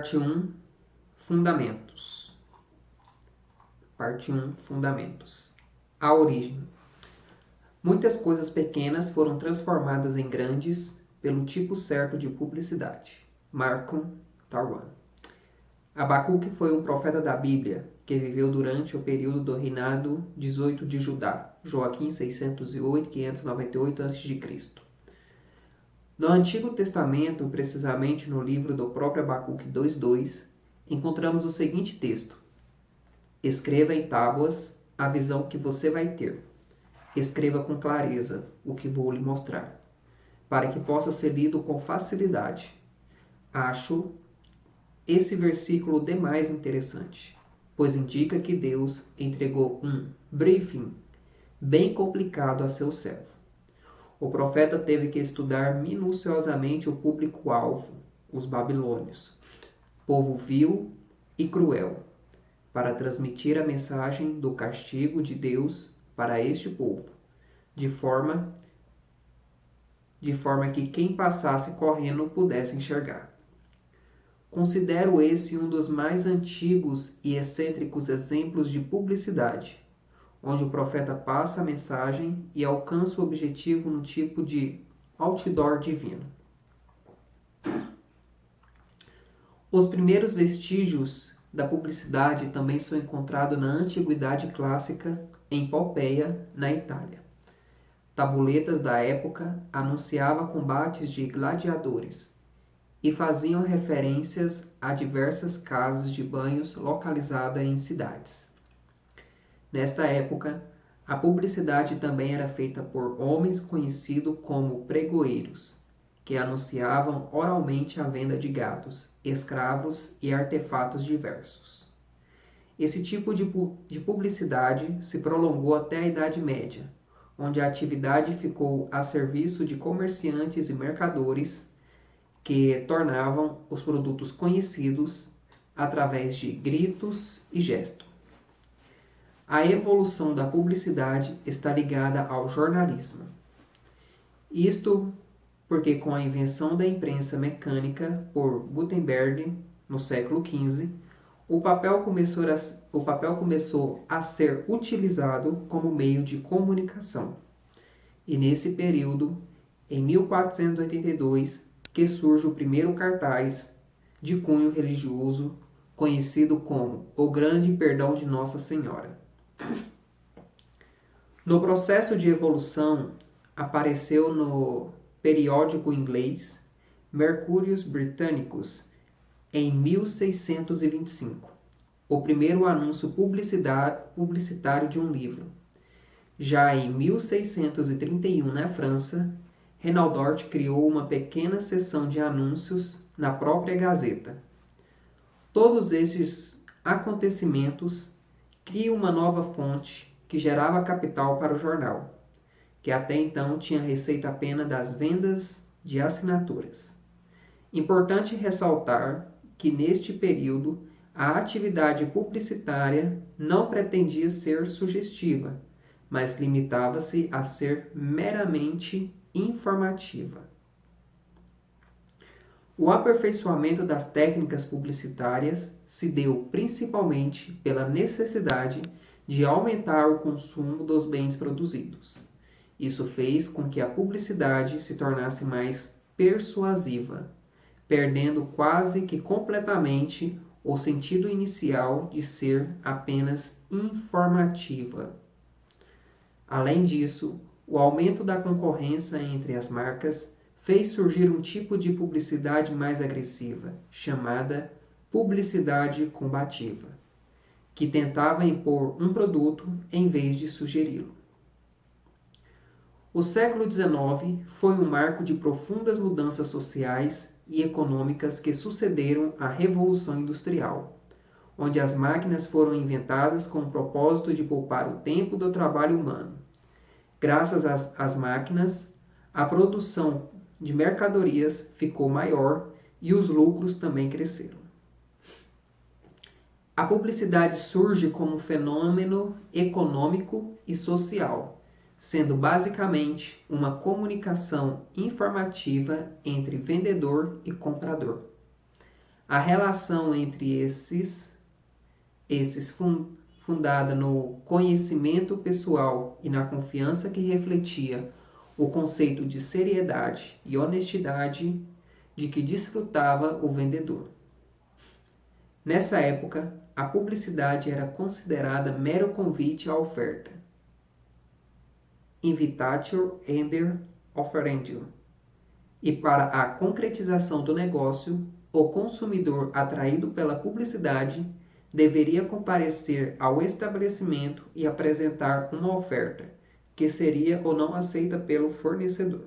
Parte 1, Fundamentos. Parte 1, Fundamentos. A origem. Muitas coisas pequenas foram transformadas em grandes pelo tipo certo de publicidade. Malcolm Twain. Abacuque foi um profeta da Bíblia que viveu durante o período do reinado 18 de Judá, Joaquim 608-598 a.C. No Antigo Testamento, precisamente no livro do próprio Abacuque 2:2, encontramos o seguinte texto: Escreva em tábuas a visão que você vai ter. Escreva com clareza o que vou lhe mostrar, para que possa ser lido com facilidade. Acho esse versículo demais interessante, pois indica que Deus entregou um briefing bem complicado a seu servo. O profeta teve que estudar minuciosamente o público-alvo, os babilônios, povo vil e cruel, para transmitir a mensagem do castigo de Deus para este povo, de forma que quem passasse correndo pudesse enxergar. Considero esse um dos mais antigos e excêntricos exemplos de publicidade, onde o profeta passa a mensagem e alcança o objetivo no tipo de outdoor divino. Os primeiros vestígios da publicidade também são encontrados na Antiguidade Clássica, em Pompeia, na Itália. Tabuletas da época anunciavam combates de gladiadores e faziam referências a diversas casas de banhos localizadas em cidades. Nesta época, a publicidade também era feita por homens conhecidos como pregoeiros, que anunciavam oralmente a venda de gados, escravos e artefatos diversos. Esse tipo de publicidade se prolongou até a Idade Média, onde a atividade ficou a serviço de comerciantes e mercadores que tornavam os produtos conhecidos através de gritos e gestos. A evolução da publicidade está ligada ao jornalismo. Isto porque com a invenção da imprensa mecânica por Gutenberg no século XV, o papel começou a ser utilizado como meio de comunicação. E nesse período, em 1482, que surge o primeiro cartaz de cunho religioso, conhecido como O Grande Perdão de Nossa Senhora. No processo de evolução, apareceu no periódico inglês Mercurius Britannicus em 1625, o primeiro anúncio publicitário de um livro. Já em 1631, na França, Renaudot criou uma pequena seção de anúncios na própria Gazeta. Todos esses acontecimentos criam uma nova fonte que gerava capital para o jornal, que até então tinha receita apenas das vendas de assinaturas. Importante ressaltar que neste período a atividade publicitária não pretendia ser sugestiva, mas limitava-se a ser meramente informativa. O aperfeiçoamento das técnicas publicitárias se deu principalmente pela necessidade de aumentar o consumo dos bens produzidos. Isso fez com que a publicidade se tornasse mais persuasiva, perdendo quase que completamente o sentido inicial de ser apenas informativa. Além disso, o aumento da concorrência entre as marcas fez surgir um tipo de publicidade mais agressiva, chamada publicidade combativa, que tentava impor um produto em vez de sugeri-lo. O século XIX foi um marco de profundas mudanças sociais e econômicas que sucederam à Revolução Industrial, onde as máquinas foram inventadas com o propósito de poupar o tempo do trabalho humano. Graças às máquinas, a produção de mercadorias ficou maior e os lucros também cresceram. A publicidade surge como um fenômeno econômico e social, sendo basicamente uma comunicação informativa entre vendedor e comprador. A relação entre fundada no conhecimento pessoal e na confiança que refletia o conceito de seriedade e honestidade de que desfrutava o vendedor. Nessa época, a publicidade era considerada mero convite à oferta. Invitatio ender offerendum. E para a concretização do negócio, o consumidor atraído pela publicidade deveria comparecer ao estabelecimento e apresentar uma oferta, que seria ou não aceita pelo fornecedor.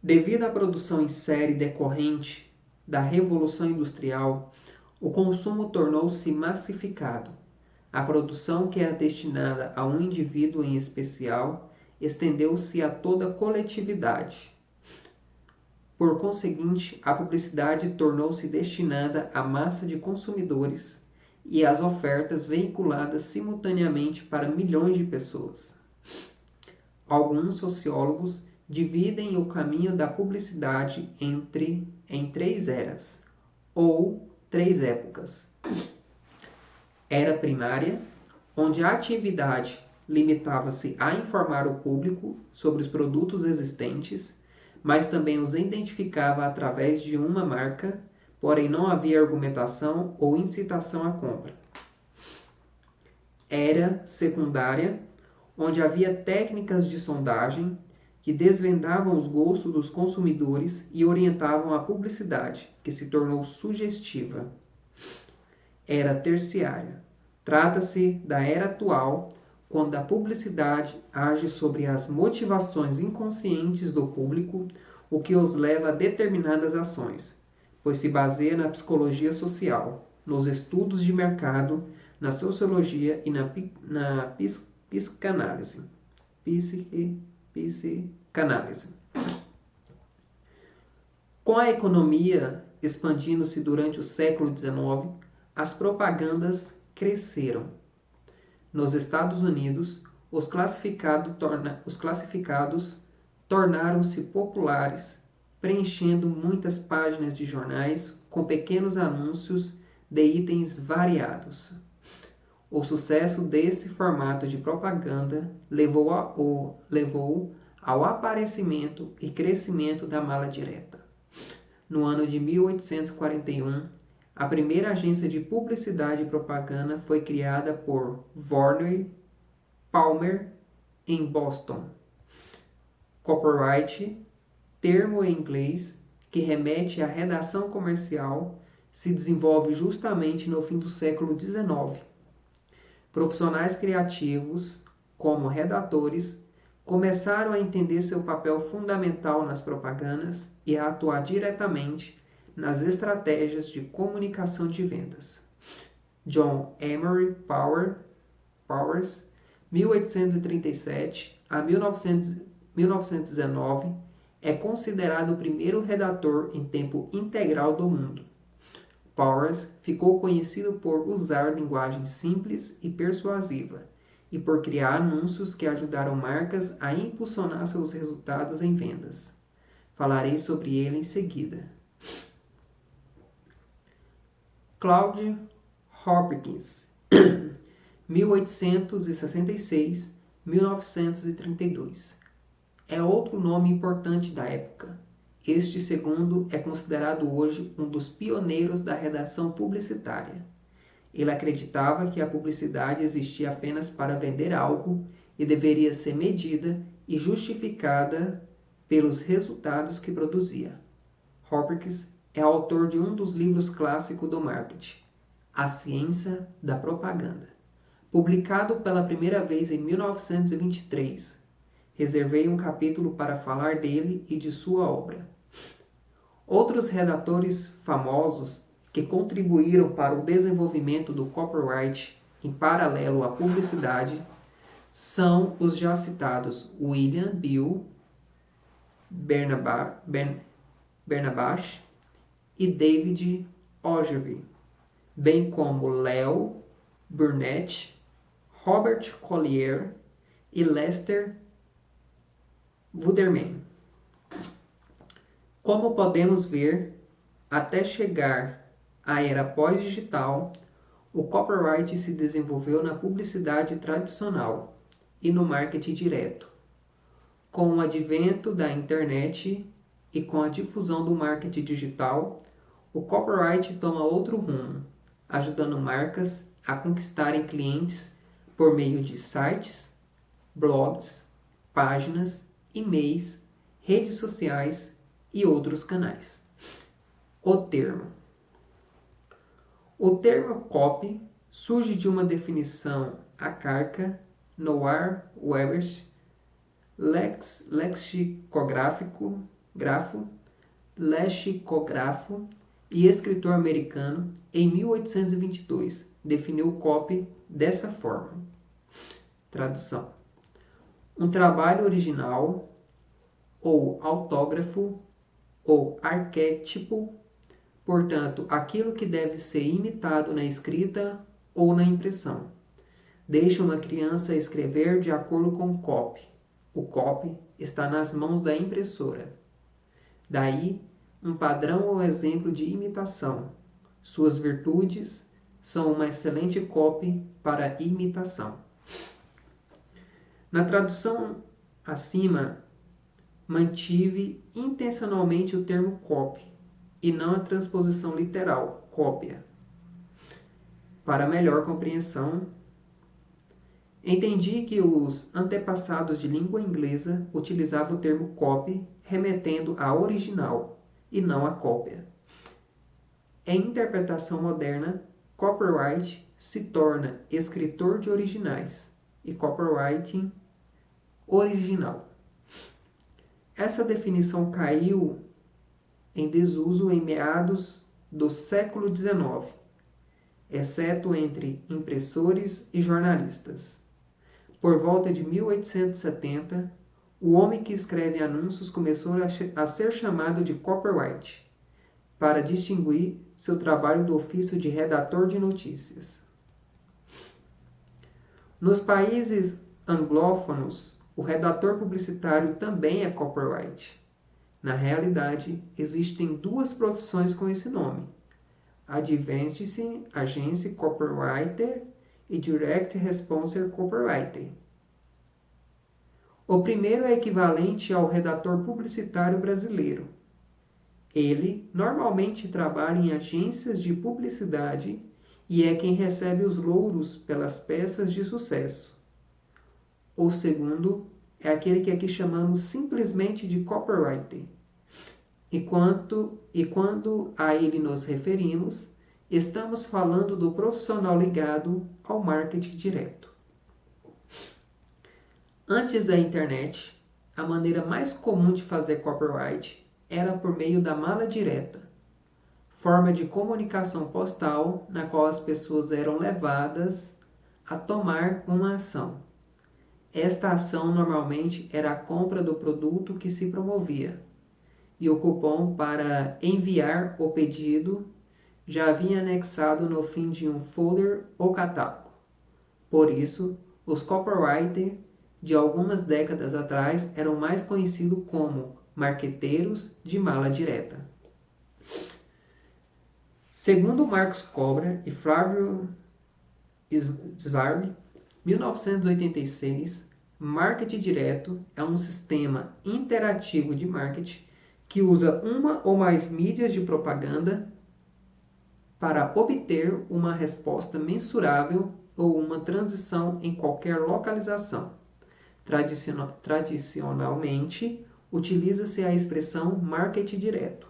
Devido à produção em série decorrente da Revolução Industrial, o consumo tornou-se massificado. A produção, que era destinada a um indivíduo em especial, estendeu-se a toda a coletividade. Por conseguinte, a publicidade tornou-se destinada à massa de consumidores e às ofertas veiculadas simultaneamente para milhões de pessoas. Alguns sociólogos dividem o caminho da publicidade em 3 eras, ou 3 épocas. Era primária, onde a atividade limitava-se a informar o público sobre os produtos existentes, mas também os identificava através de uma marca, porém não havia argumentação ou incitação à compra. Era secundária, onde havia técnicas de sondagem que desvendavam os gostos dos consumidores e orientavam a publicidade, que se tornou sugestiva. Era terciária. Trata-se da era atual, quando a publicidade age sobre as motivações inconscientes do público, o que os leva a determinadas ações, pois se baseia na psicologia social, nos estudos de mercado, na sociologia e na psicanálise. Psicanálise. Com a economia expandindo-se durante o século XIX, as propagandas cresceram. Nos Estados Unidos, os classificados tornaram-se populares, preenchendo muitas páginas de jornais com pequenos anúncios de itens variados. O sucesso desse formato de propaganda levou ao aparecimento e crescimento da mala direta. No ano de 1841, a primeira agência de publicidade e propaganda foi criada por Warner Palmer em Boston. Copyright, termo em inglês que remete à redação comercial, se desenvolve justamente no fim do século XIX. Profissionais criativos, como redatores, começaram a entender seu papel fundamental nas propagandas e a atuar diretamente nas estratégias de comunicação de vendas. John Emery Powers, 1837 a 1919, é considerado o primeiro redator em tempo integral do mundo. Powers ficou conhecido por usar linguagem simples e persuasiva e por criar anúncios que ajudaram marcas a impulsionar seus resultados em vendas. Falarei sobre ele em seguida. Claude Hopkins, 1866-1932. É outro nome importante da época. Este segundo é considerado hoje um dos pioneiros da redação publicitária. Ele acreditava que a publicidade existia apenas para vender algo e deveria ser medida e justificada pelos resultados que produzia. Hopkins é autor de um dos livros clássicos do marketing, A Ciência da Propaganda, publicado pela primeira vez em 1923. Reservei um capítulo para falar dele e de sua obra. Outros redatores famosos que contribuíram para o desenvolvimento do copyright em paralelo à publicidade são os já citados William Bill Bernabach e David Ogilvy, bem como Leo Burnett, Robert Collier e Lester Wuderman. Como podemos ver, Até chegar à era pós-digital, o copyright se desenvolveu na publicidade tradicional e no marketing direto. Com o advento da internet e com a difusão do marketing digital, o copyright toma outro rumo, ajudando marcas a conquistarem clientes por meio de sites, blogs, páginas, e-mails, redes sociais e outros canais. O termo copy surge de uma definição arcaica Noah-Webber, lexicógrafo e escritor americano, em 1822, definiu copy dessa forma. Tradução: um trabalho original, ou autógrafo, ou arquétipo, portanto, aquilo que deve ser imitado na escrita ou na impressão. Deixa uma criança escrever de acordo com o copy. O copy está nas mãos da impressora. Daí, um padrão ou exemplo de imitação. Suas virtudes são uma excelente copy para imitação. Na tradução acima, mantive intencionalmente o termo copy e não a transposição literal, cópia. Para melhor compreensão, entendi que os antepassados de língua inglesa utilizavam o termo copy remetendo a original e não a cópia. Em interpretação moderna, copyright se torna escritor de originais e copywriting original. Essa definição caiu em desuso em meados do século XIX, exceto entre impressores e jornalistas. Por volta de 1870, o homem que escreve anúncios começou a ser chamado de copyright, para distinguir seu trabalho do ofício de redator de notícias. Nos países anglófonos, o redator publicitário também é copyright. Na realidade, existem duas profissões com esse nome: Advertising Agency Copywriter e Direct Response Copywriter. O primeiro é equivalente ao redator publicitário brasileiro. Ele normalmente trabalha em agências de publicidade e é quem recebe os louros pelas peças de sucesso. O segundo é aquele que aqui chamamos simplesmente de copywriter. E quando a ele nos referimos, estamos falando do profissional ligado ao marketing direto. Antes da internet, a maneira mais comum de fazer copyright era por meio da mala direta, forma de comunicação postal na qual as pessoas eram levadas a tomar uma ação. Esta ação normalmente era a compra do produto que se promovia, e o cupom para enviar o pedido já vinha anexado no fim de um folder ou catálogo. Por isso, os copywriters de algumas décadas atrás eram mais conhecidos como marqueteiros de mala direta. Segundo Marcos Cobra e Flávio Svarg, 1986, marketing direto é um sistema interativo de marketing que usa uma ou mais mídias de propaganda para obter uma resposta mensurável ou uma transição em qualquer localização. Tradicionalmente, utiliza-se a expressão marketing direto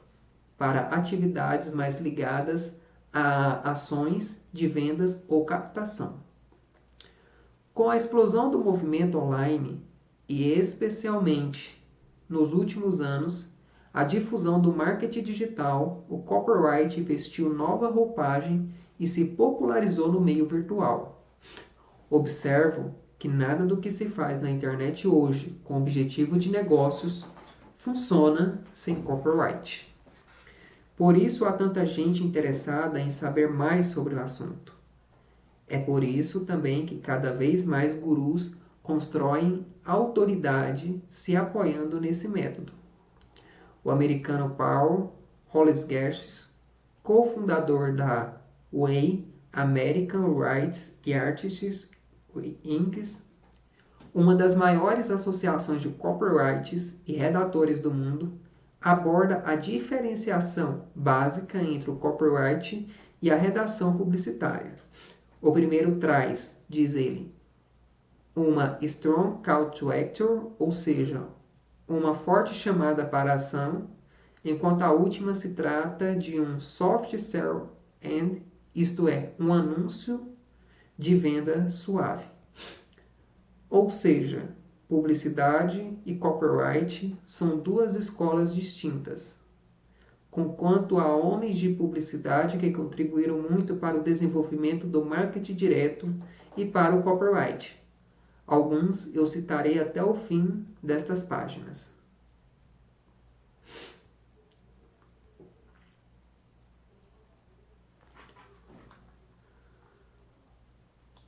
para atividades mais ligadas a ações de vendas ou captação. Com a explosão do movimento online e especialmente nos últimos anos, a difusão do marketing digital, o copyright vestiu nova roupagem e se popularizou no meio virtual. Observo que nada do que se faz na internet hoje com objetivo de negócios funciona sem copyright. Por isso há tanta gente interessada em saber mais sobre o assunto. É por isso também que cada vez mais gurus constroem autoridade se apoiando nesse método. O americano Paul Holzgerst cofundador da WAI, American Rights Artists Inc., uma das maiores associações de copyrights e redatores do mundo, aborda a diferenciação básica entre o copyright e a redação publicitária. O primeiro traz, diz ele, uma strong call to action, ou seja, uma forte chamada para a ação, enquanto a última se trata de um soft sell and, isto é, um anúncio de venda suave. Ou seja, publicidade e copyright são duas escolas distintas, conquanto há homens de publicidade que contribuíram muito para o desenvolvimento do marketing direto e para o copyright. Alguns eu citarei até o fim destas páginas.